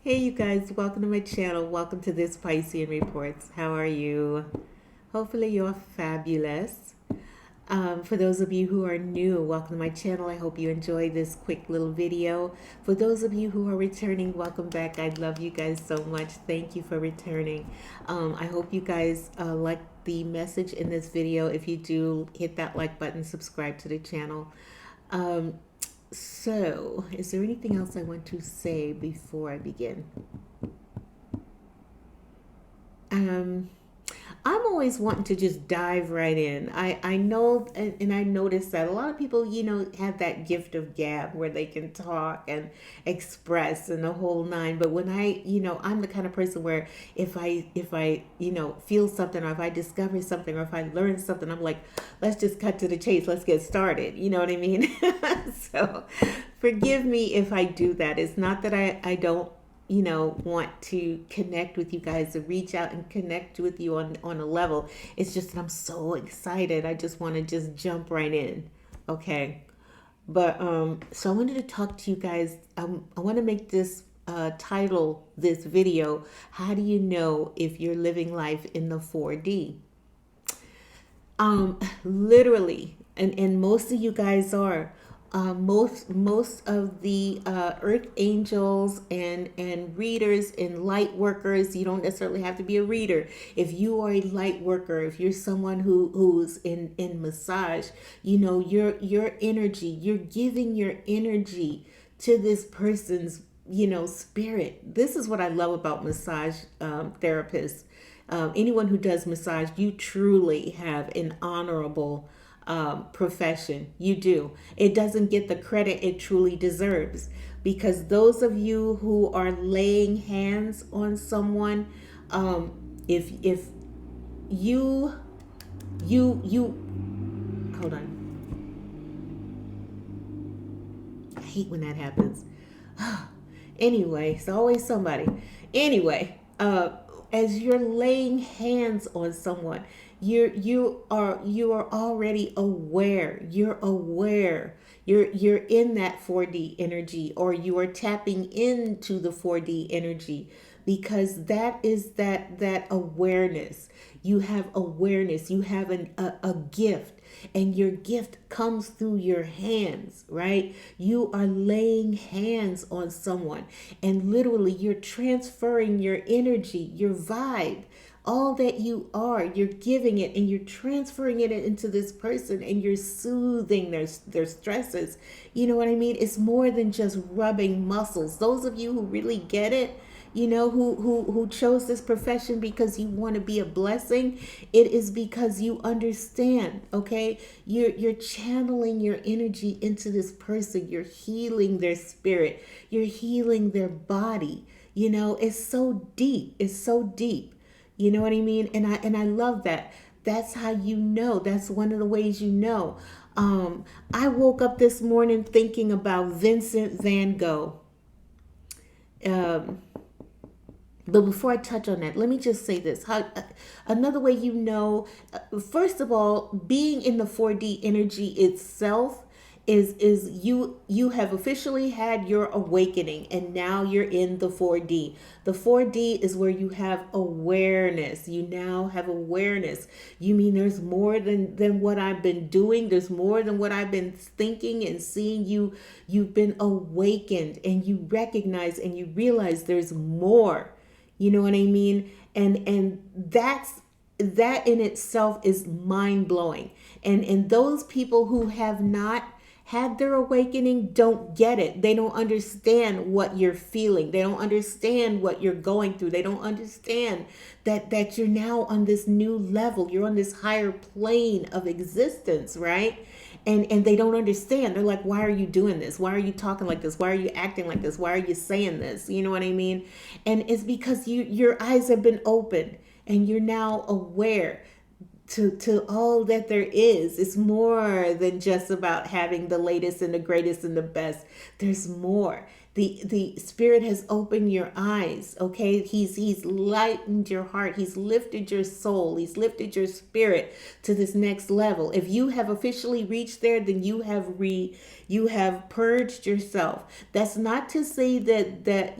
Hey you guys, welcome to my channel. Welcome to this Piscean Reports. How are you? Hopefully you're fabulous. For those of you who are new, welcome to my channel. I hope you enjoy this quick little video. For those of you who are returning, welcome back. I love you guys so much. Thank you for returning. I hope you guys like the message in this video. If you do, hit that like button, subscribe to the channel. Um, so, is there anything else I want to say before I begin? Um, I'm always wanting to just dive right in. I know, and I noticed that a lot of people, have that gift of gab where they can talk and express and the whole nine. But when I'm the kind of person where if I feel something, or if I discover something, or if I learn something, I'm like, let's just cut to the chase. Let's get started. You know what I mean? So forgive me if I do that. It's not that I don't want to connect with you guys, to reach out and connect with you on a level. It's just that I'm so excited. I just want to just jump right in. Okay. But so I wanted to talk to you guys. I want to make this title this video, how do you know if you're living life in the 4D? Literally, and most of you guys are. Most of the earth angels and readers and light workers. You don't necessarily have to be a reader. If you are a light worker, if you're someone who's in massage, your energy. You're giving your energy to this person's spirit. This is what I love about massage therapists. Anyone who does massage, you truly have an honorable profession. You do. It doesn't get the credit it truly deserves, because those of you who are laying hands on someone, if you hold on. I hate when that happens. Anyway, it's always somebody. Anyway, as you're laying hands on someone, you are already aware. You're aware. You're in that 4D energy, or you are tapping into the 4D energy, because that is that awareness. You have awareness. You have a gift, and your gift comes through your hands, right? You are laying hands on someone, and literally you're transferring your energy, your vibe, all that you are. You're giving it, and you're transferring it into this person, and you're soothing their stresses. You know what I mean? It's more than just rubbing muscles. Those of you who really get it, who chose this profession because you want to be a blessing, it is because you understand. Okay, you're channeling your energy into this person. You're healing their spirit. You're healing their body. It's so deep. It's so deep. You know what I mean? And I love that. That's how you know. That's one of the ways you know. I woke up this morning thinking about Vincent van Gogh. Um, but before I touch on that, let me just say this. Another way you know, first of all, being in the 4D energy itself is you have officially had your awakening, and now you're in the 4D. The 4D is where you have awareness. You now have awareness. You mean there's more than what I've been doing. There's more than what I've been thinking and seeing. You've been awakened, and you recognize and you realize there's more. You know what I mean? And that in itself is mind blowing. And those people who have not had their awakening don't get it. They don't understand what you're feeling. They don't understand what you're going through. They don't understand that you're now on this new level. You're on this higher plane of existence, right? And they don't understand. They're like, why are you doing this? Why are you talking like this? Why are you acting like this? Why are you saying this? You know what I mean? And it's because your eyes have been opened, and you're now aware to all that there is. It's more than just about having the latest and the greatest and the best. There's more. The Spirit has opened your eyes. Okay, he's lightened your heart. He's lifted your soul. He's lifted your spirit to this next level. If you have officially reached there, then you have purged yourself. That's not to say that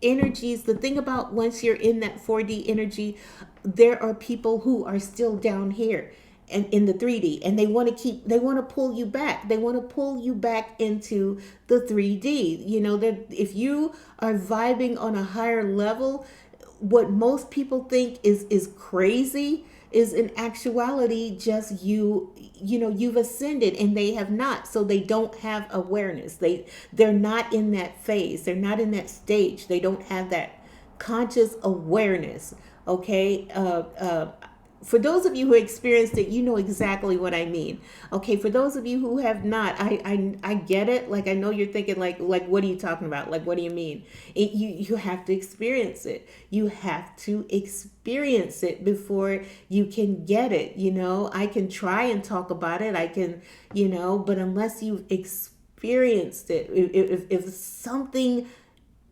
energies. The thing about once you're in that 4D energy, there are people who are still down here and in the 3D, and they want to pull you back. They want to pull you back into the 3D. That if you are vibing on a higher level, what most people think is crazy is in actuality just you've ascended, and they have not. So they don't have awareness. They're not in that phase. They're not in that stage. They don't have that conscious awareness. Okay. For those of you who experienced it, you know exactly what I mean. Okay, for those of you who have not, I get it. Like, I know you're thinking like what are you talking about? Like, what do you mean? You have to experience it. You have to experience it before you can get it. I can try and talk about it. I can, but unless you've experienced it, if something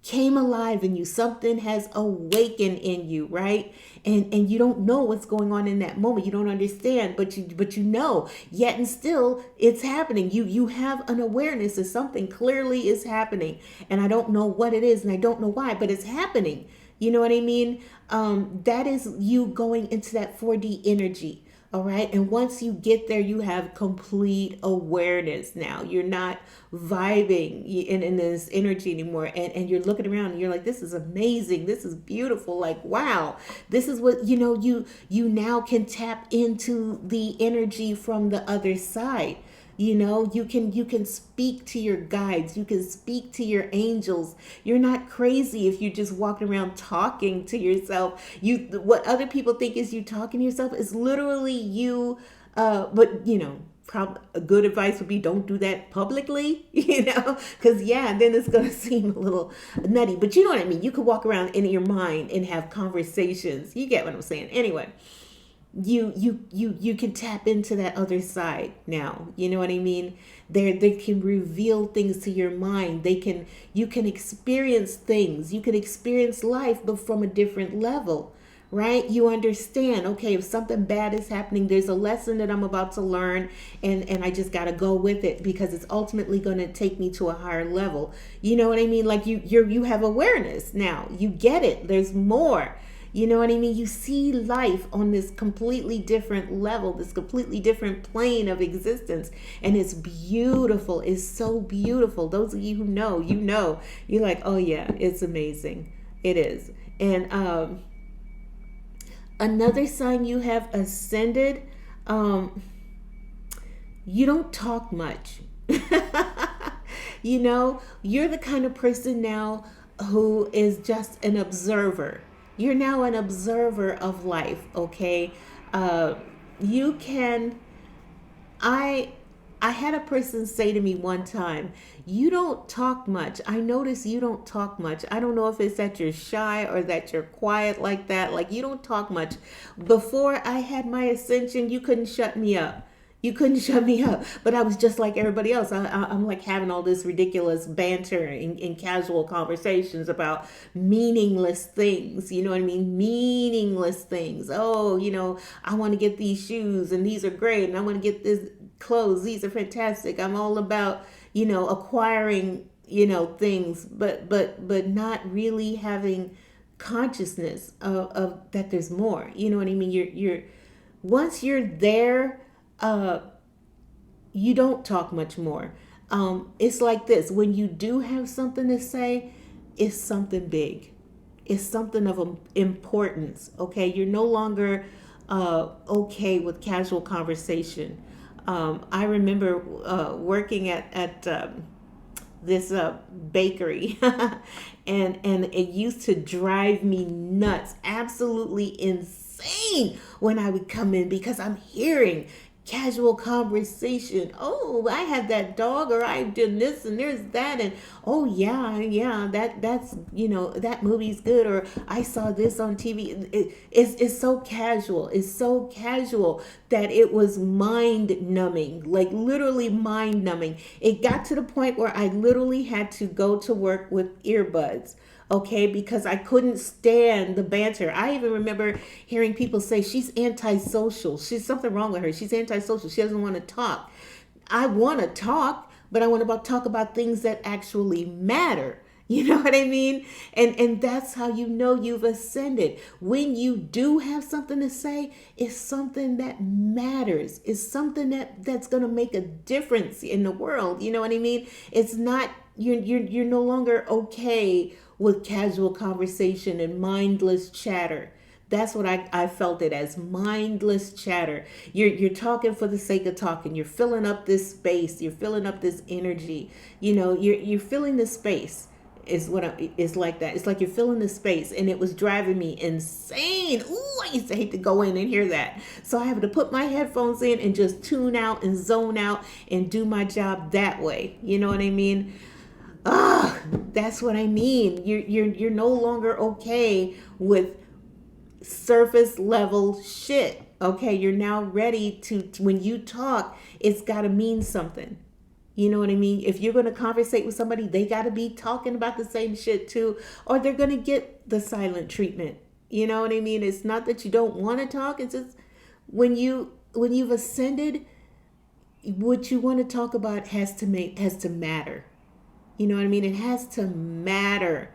came alive in you, something has awakened in you, right? And you don't know what's going on in that moment. You don't understand, but you know, yet and still it's happening. You have an awareness that something clearly is happening, and I don't know what it is, and I don't know why, but it's happening. You know what I mean? That is you going into that 4D energy. All right. And once you get there, you have complete awareness now. You're not vibing in this energy anymore. And you're looking around and you're like, this is amazing. This is beautiful. Like, wow, this is what, you now can tap into the energy from the other side. You can speak to your guides. You can speak to your angels. You're not crazy if you're just walking around talking to yourself. What other people think is you talking to yourself is literally you. But probably a good advice would be don't do that publicly, because then it's going to seem a little nutty. But you know what I mean? You could walk around in your mind and have conversations. You get what I'm saying? Anyway. You can tap into that other side now. You know what I mean? They can reveal things to your mind. You can experience things. You can experience life, but from a different level, right? You understand, okay, if something bad is happening, there's a lesson that I'm about to learn, and I just got to go with it because it's ultimately going to take me to a higher level. You know what I mean? Like you have awareness now. You get it. There's more. You know what I mean? You see life on this completely different level, this completely different plane of existence. And it's beautiful. It's so beautiful. Those of you who know, you're like, oh yeah, it's amazing. It is. And another sign you have ascended, you don't talk much. You're the kind of person now who is just an observer. You're now an observer of life, okay? You can, I had a person say to me one time, you don't talk much. I notice you don't talk much. I don't know if it's that you're shy or that you're quiet like that. Like, you don't talk much. Before I had my ascension, you couldn't shut me up. You couldn't shut me up, but I was just like everybody else. I'm like having all this ridiculous banter and casual conversations about meaningless things. You know what I mean? Meaningless things. Oh, I want to get these shoes and these are great. And I want to get this clothes. These are fantastic. I'm all about, acquiring, things, but not really having consciousness of that there's more. You know what I mean? You're once you're there, you don't talk much more. It's like this. When you do have something to say, it's something big. It's something of importance. Okay. You're no longer, okay with casual conversation. I remember, working at this bakery and it used to drive me nuts, absolutely insane when I would come in because I'm hearing casual conversation. Oh, I had that dog, or I did this, and there's that, and oh yeah, yeah, that's that movie's good, or I saw this on TV. It's so casual. It's so casual that it was mind numbing, like literally mind numbing. It got to the point where I literally had to go to work with earbuds, okay, because I couldn't stand the banter. I even remember hearing people say she's antisocial. She's something wrong with her. She's antisocial. She doesn't want to talk. I want to talk, but I want to talk about things that actually matter. You know what I mean? And that's how you know you've ascended. When you do have something to say, it's something that matters. It's something that's going to make a difference in the world. You know what I mean? It's not you're no longer okay with casual conversation and mindless chatter. That's what I felt it as, mindless chatter. You're talking for the sake of talking. You're filling up this space. You're filling up this energy. You're filling the space is what it's like that. It's like you're filling the space, and it was driving me insane. Ooh, I used to hate to go in and hear that. So I have to put my headphones in and just tune out and zone out and do my job that way. You know what I mean? Ah, that's what I mean. You're no longer okay with surface level shit. Okay, you're now ready to when you talk, it's got to mean something. You know what I mean? If you're going to conversate with somebody, they got to be talking about the same shit too, or they're going to get the silent treatment. You know what I mean? It's not that you don't want to talk. It's just when you've ascended, what you want to talk about has to matter. You know what I mean? It has to matter.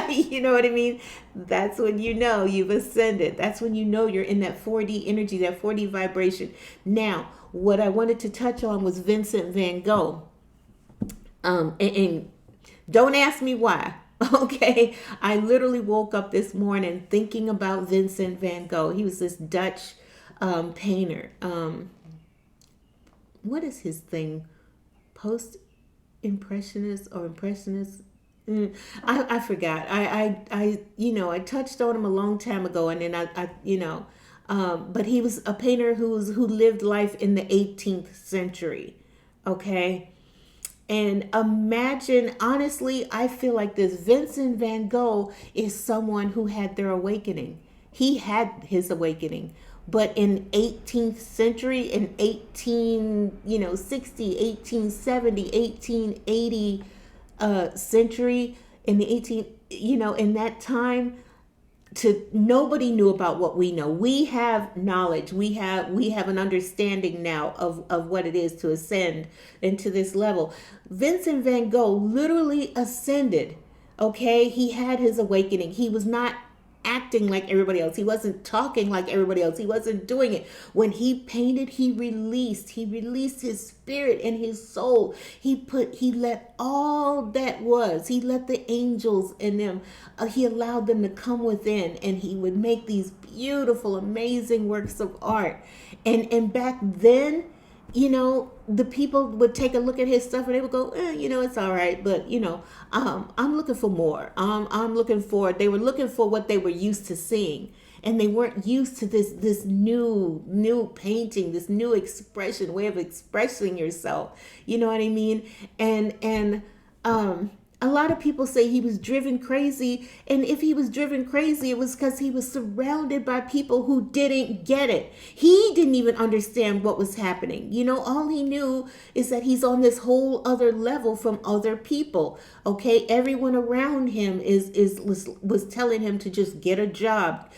You know what I mean? That's when you know you've ascended. That's when you know you're in that 4D energy, that 4D vibration. Now, what I wanted to touch on was Vincent van Gogh. And don't ask me why. Okay. I literally woke up this morning thinking about Vincent van Gogh. He was this Dutch painter. What is his thing? Post impressionist or impressionist? I forgot. I touched on him a long time ago, and then but he was a painter who lived life in the 18th century. Okay. And imagine, honestly, I feel like this Vincent van Gogh is someone who had their awakening. He had his awakening. But in 18th century, in 1860, 1870, 1880 century, in the 18th, in that time, nobody knew about what we know. We have knowledge. We have an understanding now of what it is to ascend into this level. Vincent van Gogh literally ascended. Okay, he had his awakening. He was not acting like everybody else. He wasn't talking like everybody else. He wasn't doing it. When he painted, he released his spirit and his soul. He let all that was, he let the angels in them, he allowed them to come within, and he would make these beautiful, amazing works of art. And back then, the people would take a look at his stuff and they would go, it's all right. But, I'm looking for more. They were looking for what they were used to seeing. And they weren't used to this new painting, this new expression, way of expressing yourself. You know what I mean? And a lot of people say he was driven crazy. And if he was driven crazy, it was because he was surrounded by people who didn't get it. He didn't even understand what was happening. All he knew is that he's on this whole other level from other people. Okay. Everyone around him was telling him to just get a job,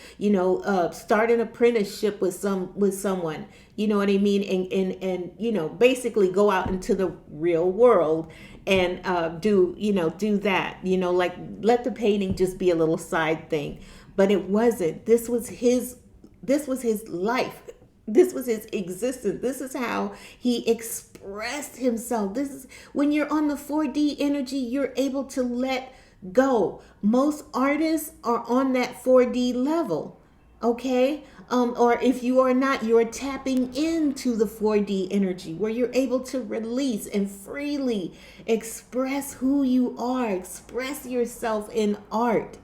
start an apprenticeship with someone. You know what I mean? And basically go out into the real world and do that, like let the painting just be a little side thing. But it wasn't. This was his life. This was his existence. This is how he expressed himself. This is when you're on the 4D energy, you're able to let go. Most artists are on that 4D level. Okay. Or if you are not, you're tapping into the 4D energy where you're able to release and freely express who you are, express yourself in art.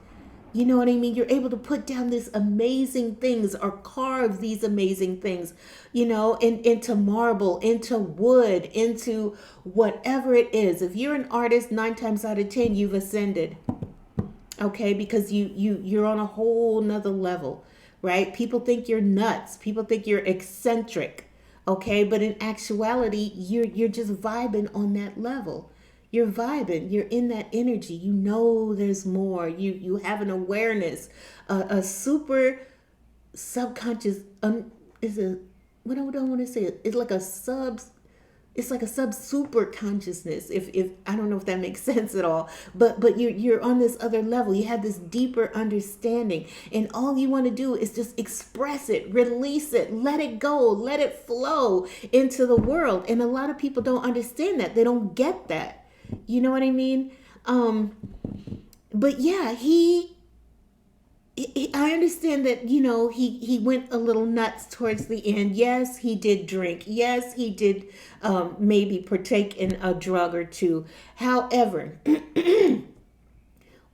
You know what I mean? You're able to put down these amazing things or carve these amazing things, into marble, into wood, into whatever it is. If you're an artist, 9 times out of 10, you've ascended. Okay, because you're on a whole nother level, right? People think you're nuts. People think you're eccentric. Okay, but in actuality, you're just vibing on that level. You're vibing. You're in that energy. You know there's more. You have an awareness, a super subconscious. Is a what I don't want to say. It's like a sub. It's like a sub super consciousness. If I don't know if that makes sense at all, but you're on this other level. You have this deeper understanding, and all you want to do is just express it, release it, let it go, let it flow into the world. And a lot of people don't understand that. They don't get that. You know what I mean? But yeah, I understand that, he went a little nuts towards the end. Yes, he did drink. Yes, he did maybe partake in a drug or two. However,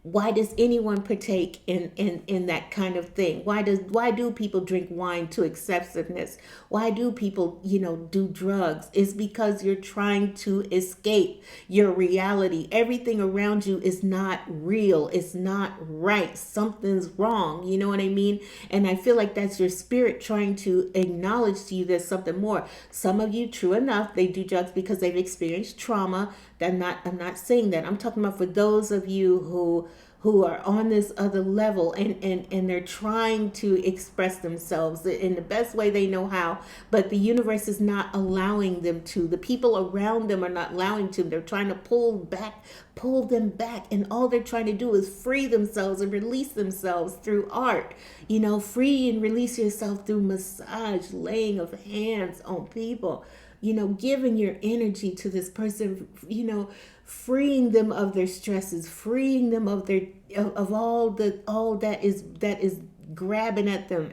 why does anyone partake in that kind of thing? Why do people drink wine to excessiveness? Why do people do drugs? It's because you're trying to escape your reality. Everything around you is not real. It's not right. Something's wrong. You know what I mean? And I feel like that's your spirit trying to acknowledge to you there's something more. Some of you, true enough, they do drugs because they've experienced trauma. I'm not saying that. I'm talking about for those of you who are on this other level, and they're trying to express themselves in the best way they know how, but the universe is not allowing them to. The people around them are not allowing to. They're trying to pull them back, and all they're trying to do is free themselves and release themselves through art. Free and release yourself through massage, laying of hands on people, giving your energy to this person, freeing them of their stresses, freeing them of their of all that is grabbing at them,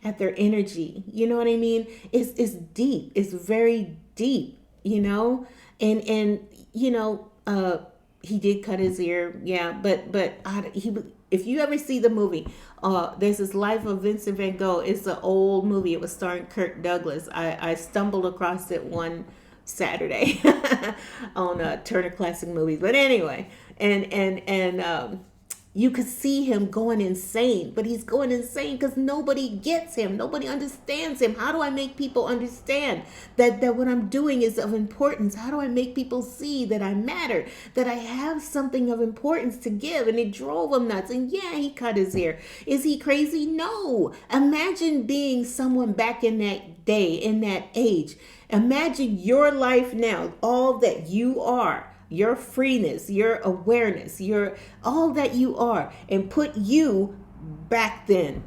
at their energy. You know what I mean? It's deep. It's very deep, and he did cut his ear, yeah, but if you ever see the movie, there's this Life of Vincent Van Gogh. It's an old movie. It was starring Kirk Douglas. I stumbled across it one Saturday on Turner Classic Movies. But anyway, and you could see him going insane, but he's going insane because nobody gets him. Nobody understands him. How do I make people understand that what I'm doing is of importance? How do I make people see that I matter, that I have something of importance to give? And it drove him nuts. And yeah, he cut his hair. Is he crazy? No. Imagine being someone back in that day, in that age. Imagine your life now, all that you are, your freeness, your awareness, your all that you are, and put you back then.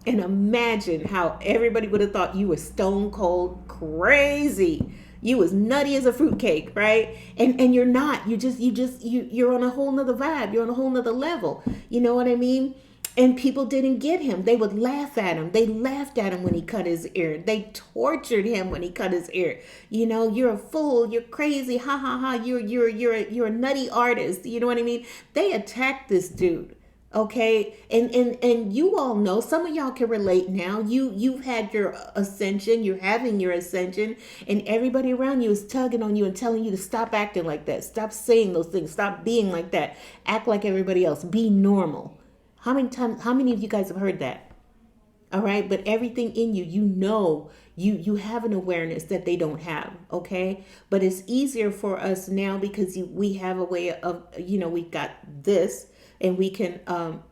And imagine how everybody would have thought you were stone cold crazy. You was nutty as a fruitcake, right? And you're not. You're on a whole nother vibe. You're on a whole nother level. You know what I mean? And people didn't get him. They would laugh at him. They laughed at him when he cut his ear. They tortured him when he cut his ear. You're a fool. You're crazy. Ha ha ha. You're a nutty artist. You know what I mean? They attacked this dude. Okay, and you all know, some of y'all can relate now. You've had your ascension. You're having your ascension, and everybody around you is tugging on you and telling you to stop acting like that. Stop saying those things. Stop being like that. Act like everybody else. Be normal. How many of you guys have heard that? All right, but everything in you, you have an awareness that they don't have, okay? But it's easier for us now because we have a way of, we've got this, and we can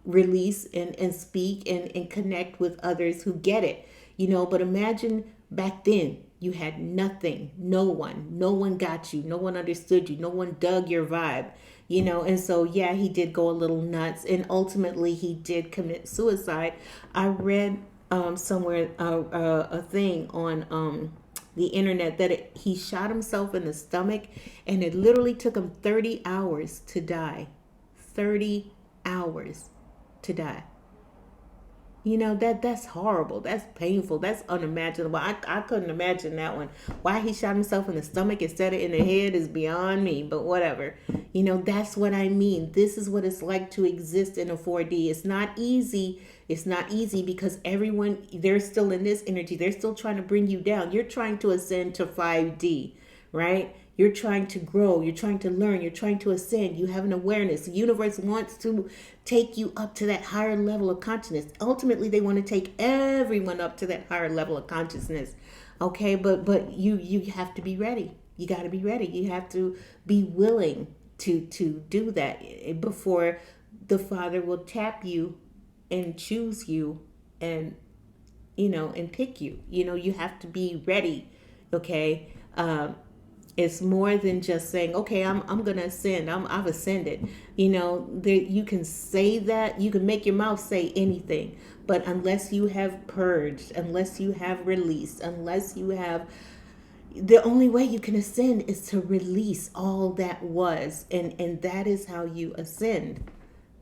release and speak and connect with others who get it, but imagine back then. You had nothing, no one got you, no one understood you, no one dug your vibe, and so, yeah, he did go a little nuts, and ultimately he did commit suicide. I read somewhere a thing on the internet that he shot himself in the stomach, and it literally took him 30 hours to die. 30 hours to die. That's horrible. That's painful. That's unimaginable. I couldn't imagine that one. Why he shot himself in the stomach instead of in the head is beyond me, but whatever. That's what I mean. This is what it's like to exist in a 4D. It's not easy. It's not easy because everyone, they're still in this energy. They're still trying to bring you down. You're trying to ascend to 5D, right? You're trying to grow. You're trying to learn. You're trying to ascend. You have an awareness. The universe wants to take you up to that higher level of consciousness. Ultimately, they want to take everyone up to that higher level of consciousness. Okay, but you have to be ready. You got to be ready. You have to be willing to do that before the Father will tap you and choose you and and pick you. You have to be ready. Okay. It's more than just saying, okay, I'm gonna ascend. I've ascended. You can say that, you can make your mouth say anything, but unless you have purged, unless you have released, unless you have, the only way you can ascend is to release all that was, and that is how you ascend.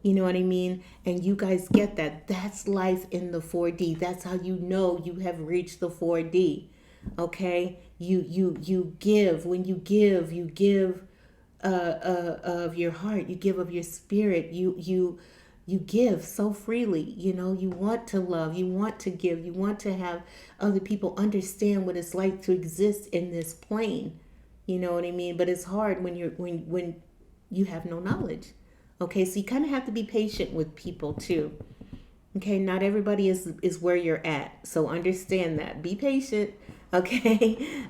You know what I mean? And you guys get that. That's life in the 4D. That's how you know you have reached the 4D. Okay? You give. When you give of your heart, you give of your spirit. You give so freely. You want to love, you want to give, you want to have other people understand what it's like to exist in this plane. You know what I mean? But it's hard when when you have no knowledge. Okay, so you kind of have to be patient with people too. Okay, not everybody is where you're at, so understand that. Be patient. Okay,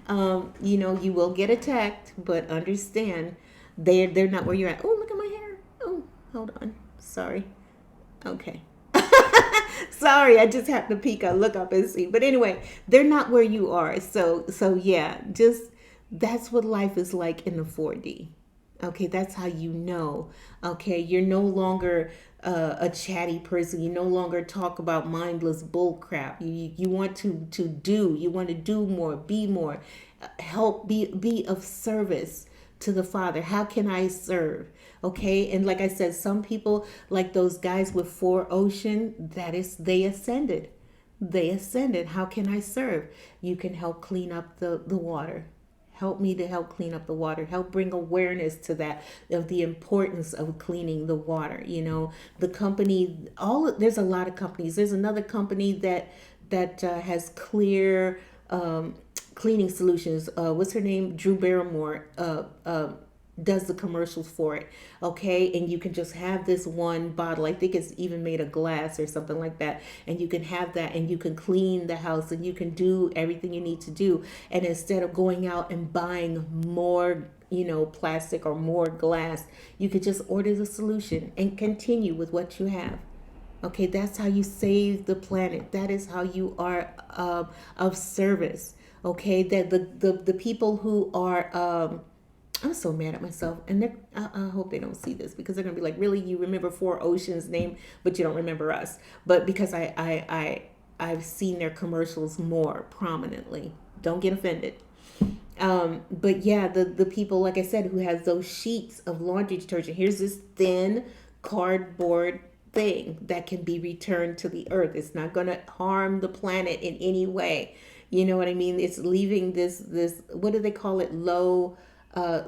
you will get attacked, but understand they're not where you're at. Oh, look at my hair. Oh, hold on. Sorry. Okay. Sorry, I just happened to peek. I look up and see. But anyway, they're not where you are. So yeah, just that's what life is like in the 4D. Okay, that's how you know. Okay, you're no longer a chatty person. You no longer talk about mindless bull crap. You want to do. You want to do more, be more, help, be of service to the Father. How can I serve? Okay, and like I said, some people, like those guys with 4 ocean, that is, they ascended. They ascended. How can I serve? You can help clean up the water. Help me to help clean up the water. Help bring awareness to that, of the importance of cleaning the water. The company, there's a lot of companies. There's another company that has clear cleaning solutions. What's her name? Drew Barrymore. Does the commercials for it. Okay, and you can just have this one bottle. I think it's even made of glass or something like that, and you can have that, and you can clean the house, and you can do everything you need to do. And instead of going out and buying more plastic or more glass, you could just order the solution and continue with what you have. Okay, that's how you save the planet. That is how you are of service. Okay, that the people who are I'm so mad at myself, and I hope they don't see this, because they're gonna be like, "Really, you remember 4 oceans name, but you don't remember us?" But because I've seen their commercials more prominently. Don't get offended. But yeah, the people, like I said, who has those sheets of laundry detergent. Here's this thin cardboard thing that can be returned to the earth. It's not gonna harm the planet in any way. You know what I mean? It's leaving this what do they call it?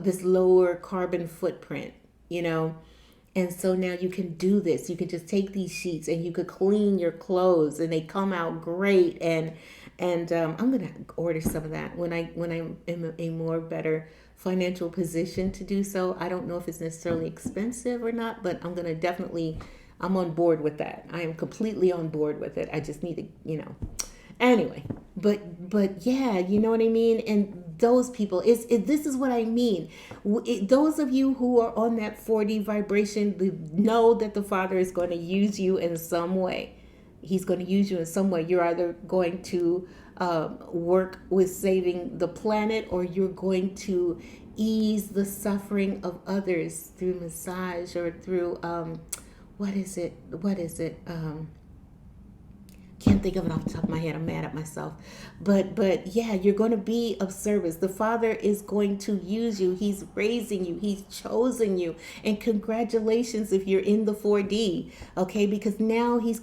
This lower carbon footprint, and so now you can do this. You can just take these sheets and you could clean your clothes, and they come out great. And I'm gonna order some of that when I'm in a more better financial position to do so. I don't know if it's necessarily expensive or not, but I'm on board with that. I am completely on board with it. I just need to. Anyway, but yeah, you know what I mean. And those people, this is what I mean. Those of you who are on that 4D vibration, know that the Father is going to use you in some way. He's going to use you in some way. You're either going to work with saving the planet, or you're going to ease the suffering of others through massage, or through what is it? Can't think of it off the top of my head. I'm mad at myself. But yeah, you're going to be of service. The Father is going to use you. He's raising you. He's chosen you. And congratulations if you're in the 4D, okay? Because now he's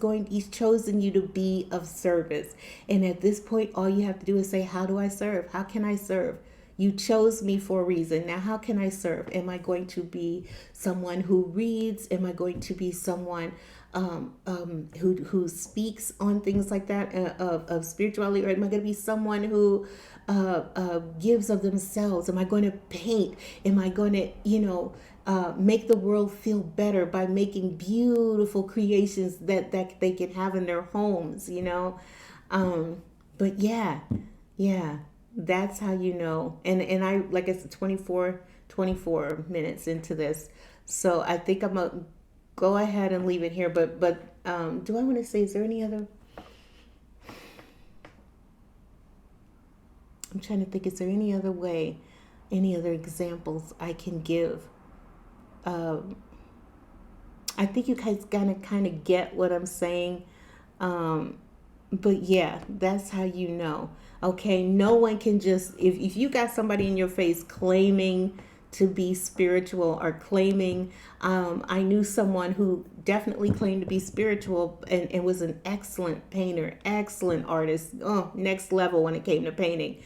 chosen you to be of service. And at this point, all you have to do is say, how do I serve? How can I serve? You chose me for a reason. Now, how can I serve? Am I going to be someone who reads? Am I going to be someone who speaks on things like that of spirituality? Or am I going to be someone who gives of themselves? Am I going to paint? Am I going to, make the world feel better by making beautiful creations that they can have in their homes? But yeah, that's how you know. And I, like I said, 24 minutes into this. So I think I'm going to go ahead and leave it here. But do I want to say, is there any other? I'm trying to think, is there any other way, any other examples I can give? I think you guys gonna kind of get what I'm saying. But yeah, that's how you know. Okay, no one can just, if you got somebody in your face claiming to be spiritual or claiming, I knew someone who definitely claimed to be spiritual and was an excellent painter, excellent artist, next level when it came to painting.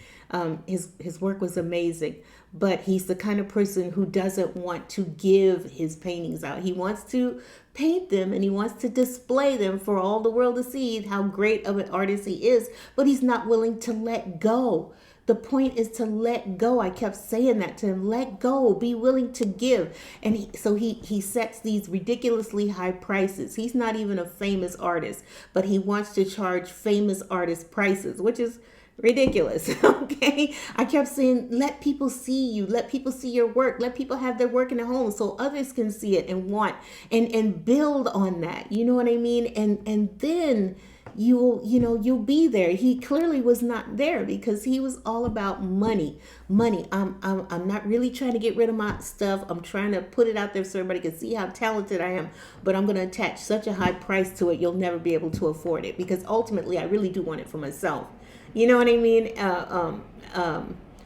His work was amazing, but he's the kind of person who doesn't want to give his paintings out. He wants to paint them and he wants to display them for all the world to see how great of an artist he is, but he's not willing to let go. The point is to let go. I kept saying that to him. Let go. Be willing to give. And he sets these ridiculously high prices. He's not even a famous artist, but he wants to charge famous artist prices, which is ridiculous. Okay, I kept saying, let people see you, let people see your work, let people have their work in their home so others can see it and want and build on that. You know what I mean? And then you'll be there. He clearly was not there because he was all about money. I'm not really trying to get rid of my stuff. I'm trying to put it out there so everybody can see how talented I am, but I'm going to attach such a high price to it you'll never be able to afford it, because ultimately I really do want it for myself. You know what I mean?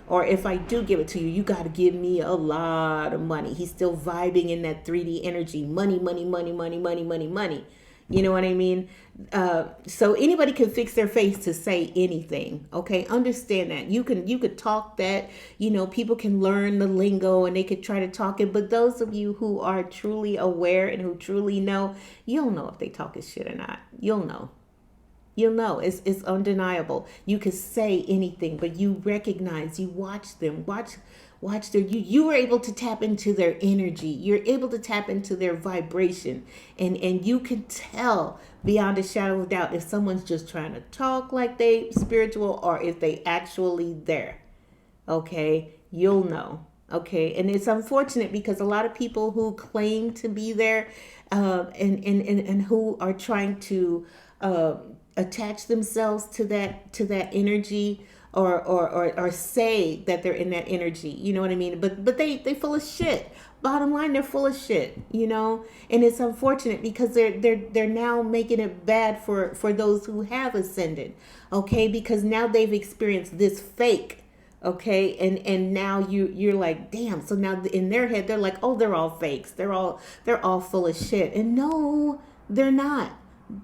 Or if I do give it to you, you got to give me a lot of money. He's still vibing in that 3D energy. Money, money, money, money, money, money, money. You know what I mean? So anybody can fix their face to say anything. Okay, understand that. You could talk that. People can learn the lingo and they could try to talk it. But those of you who are truly aware and who truly know, you'll know if they talking shit or not. You'll know. You'll know. It's undeniable. You can say anything, but you recognize, you watch them, watch their, you were able to tap into their energy. You're able to tap into their vibration. And you can tell beyond a shadow of doubt if someone's just trying to talk like they spiritual or if they actually there. Okay, you'll know. Okay, and it's unfortunate because a lot of people who claim to be there and who are trying to attach themselves to that energy or say that they're in that energy, you know what I mean? But they full of shit. Bottom line, they're full of shit, and it's unfortunate because they're now making it bad for those who have ascended, okay? Because now they've experienced this fake. Okay, and now you're like, damn. So now in their head they're like, oh, they're all fakes. They're all full of shit. And no, they're not.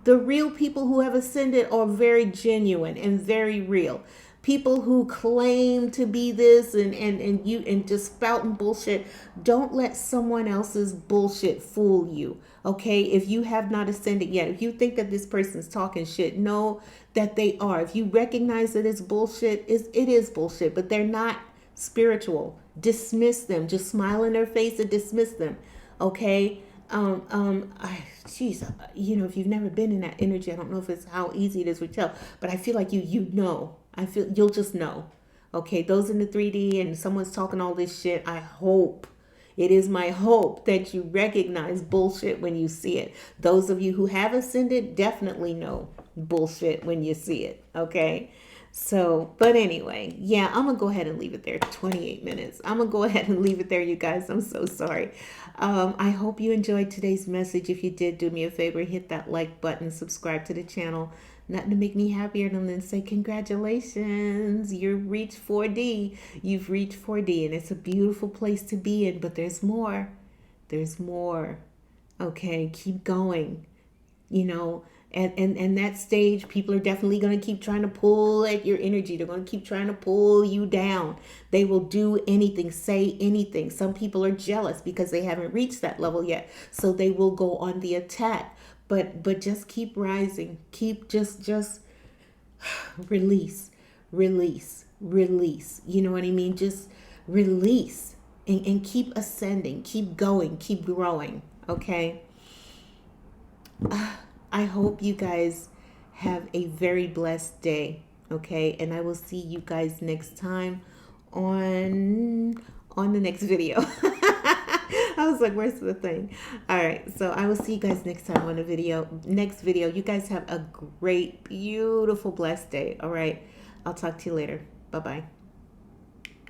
The real people who have ascended are very genuine and very real. People who claim to be this and just spouting bullshit, don't let someone else's bullshit fool you. Okay, if you have not ascended yet, if you think that this person's talking shit, know that they are. If you recognize that it's bullshit, it is bullshit, but they're not spiritual. Dismiss them. Just smile in their face and dismiss them. Okay. Geez, if you've never been in that energy, I don't know if it's how easy it is to tell, but I feel like you know. I feel you'll just know. Okay, those in the 3D and someone's talking all this shit, it is my hope that you recognize bullshit when you see it. Those of you who have ascended definitely know bullshit when you see it. Okay, So, but anyway, yeah, I'm gonna go ahead and leave it there. 28 minutes. I'm gonna go ahead and leave it there, you guys. I'm so sorry. I hope you enjoyed today's message. If you did, do me a favor, hit that like button, subscribe to the channel. Nothing to make me happier than to say congratulations. You've reached 4D. You've reached 4D, and it's a beautiful place to be in, but there's more. There's more. Okay, keep going. You know, and that stage, people are definitely going to keep trying to pull at your energy. They're going to keep trying to pull you down. They will do anything, say anything. Some people are jealous because they haven't reached that level yet, so they will go on the attack. But just keep rising. Keep just release, release, release. You know what I mean? Just release, and keep ascending, keep going, keep growing. Okay. I hope you guys have a very blessed day. Okay, and I will see you guys next time on the next video. I was like, where's the thing? All right, so I will see you guys next time on the video. Next video. You guys have a great, beautiful, blessed day. All right, I'll talk to you later. Bye bye.